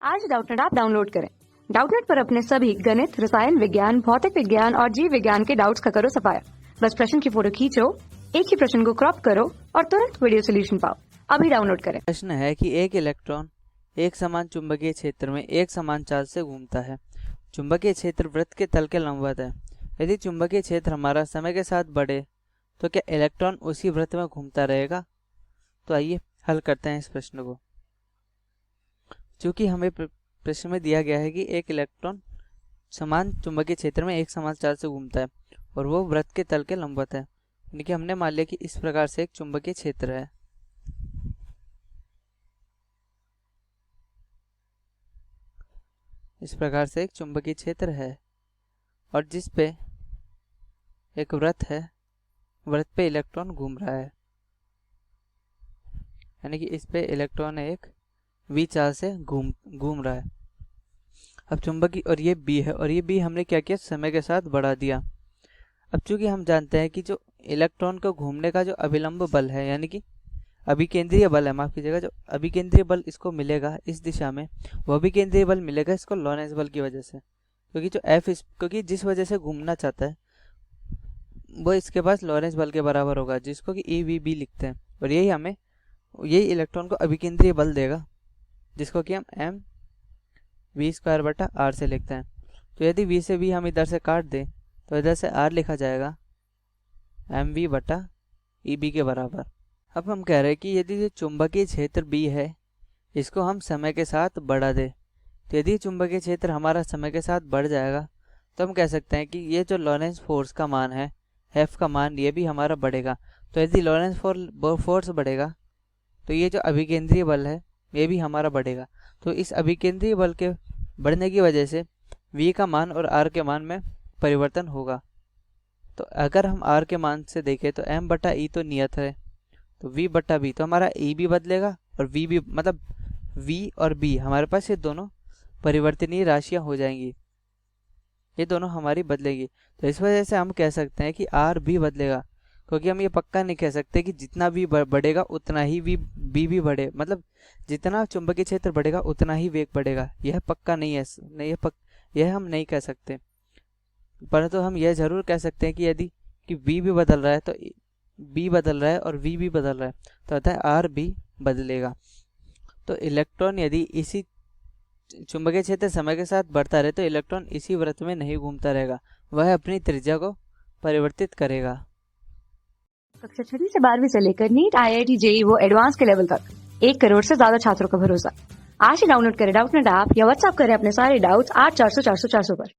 आज Doubtnut app download करें। Doubtnut पर अपने सभी गणित, रसायन विज्ञान, भौतिक विज्ञान और जीव विज्ञान के डाउट्स का करो सफाया। बस प्रश्न की फोटो खींचो, एक ही प्रश्न को क्रॉप करो और तुरंत वीडियो सोल्यूशन पाओ। अभी डाउनलोड करें। प्रश्न है कि एक इलेक्ट्रॉन एक समान चुंबकीय क्षेत्र में एक समान चार्ज से घूमता है। चुंबकीय क्षेत्र वृत्त के तल के लंबवत है। यदि चुंबकीय क्षेत्र हमारा समय के साथ बढ़े तो क्या इलेक्ट्रॉन उसी वृत्त में घूमता रहेगा? तो आइए हल करते हैं इस प्रश्न को। चूंकि हमें प्रश्न में दिया गया है कि एक इलेक्ट्रॉन समान चुंबकीय क्षेत्र में एक समान चार्ज से घूमता है और वो वृत्त के तल के लंबवत है, यानी कि हमने मान लिया कि इस प्रकार से एक चुंबकीय क्षेत्र है। इस प्रकार से एक चुंबकीय क्षेत्र है और जिस पे एक वृत्त है, वृत्त पे इलेक्ट्रॉन घूम रहा है, यानी कि इस पे इलेक्ट्रॉन एक v चार्ज से घूम रहा है। अब चुंबकीय और ये b है और ये b हमने क्या किया, समय के साथ बढ़ा दिया। अब चूंकि हम जानते हैं कि जो इलेक्ट्रॉन को घूमने का जो अभिलंब बल है, यानी कि अभिकेंद्रीय बल है, माफ कीजिएगा, जो अभिकेंद्रीय बल इसको मिलेगा इस दिशा में, वो अभिकेंद्रीय बल मिलेगा इसको लॉरेंस बल की वजह से, क्योंकि जो क्योंकि जिस वजह से घूमना चाहता है वो इसके पास लॉरेंस बल के बराबर होगा, जिसको कि EVB लिखते हैं। और यही इलेक्ट्रॉन को अभिकेंद्रीय बल देगा, जिसको कि हम mv²/r से लिखते हैं। तो यदि v से v हम इधर से काट दें तो इधर से r लिखा जाएगा mv/EB के बराबर। अब हम कह रहे हैं कि यदि जो चुंबकीय क्षेत्र B है इसको हम समय के साथ बढ़ा दें, तो यदि चुंबकीय क्षेत्र हमारा समय के साथ बढ़ जाएगा तो हम कह सकते हैं कि ये जो लॉरेंस फोर्स का मान है, F का मान, ये भी हमारा बढ़ेगा। तो यदि लॉरेंस फोर्स बढ़ेगा तो ये जो अभिकेंद्रीय बल है ये भी हमारा बढ़ेगा। तो इस अभिकेंद्रीय बल के बढ़ने की वजह से V का मान और R के मान में परिवर्तन होगा। तो अगर हम R के मान से देखें तो m/e तो नियत है, तो v/b तो हमारा E भी बदलेगा और V भी, मतलब V और B हमारे पास ये दोनों परिवर्तनीय राशियां हो जाएंगी, ये दोनों हमारी बदलेगी। तो इस वजह से हम कह सकते हैं कि R भी बदलेगा, क्योंकि हम ये पक्का नहीं कह सकते कि जितना भी बढ़ेगा उतना ही B भी बढ़े, मतलब जितना चुंबकीय क्षेत्र बढ़ेगा उतना ही वेग बढ़ेगा, यह पक्का नहीं है, यह हम नहीं कह सकते। परंतु हम यह जरूर कह सकते हैं कि यदि कि V भी बदल रहा है तो B बदल रहा है और V भी बदल रहा है, तो अतः R भी बदलेगा। तो इलेक्ट्रॉन यदि इसी चुंबकीय क्षेत्र समय के साथ बढ़ता रहे तो इलेक्ट्रॉन इसी वृत्त में नहीं घूमता रहेगा, वह अपनी त्रिज्या को परिवर्तित करेगा। कक्षा 6वीं से 12वीं से लेकर नीट, IIT, JEE वो एडवांस के लेवल तक 1 करोड़ से ज्यादा छात्रों का भरोसा। आज ही डाउनलोड करें डाउटनेट ऐप या व्हाट्सएप करें अपने सारे डाउट्स 8400 400 400 पर।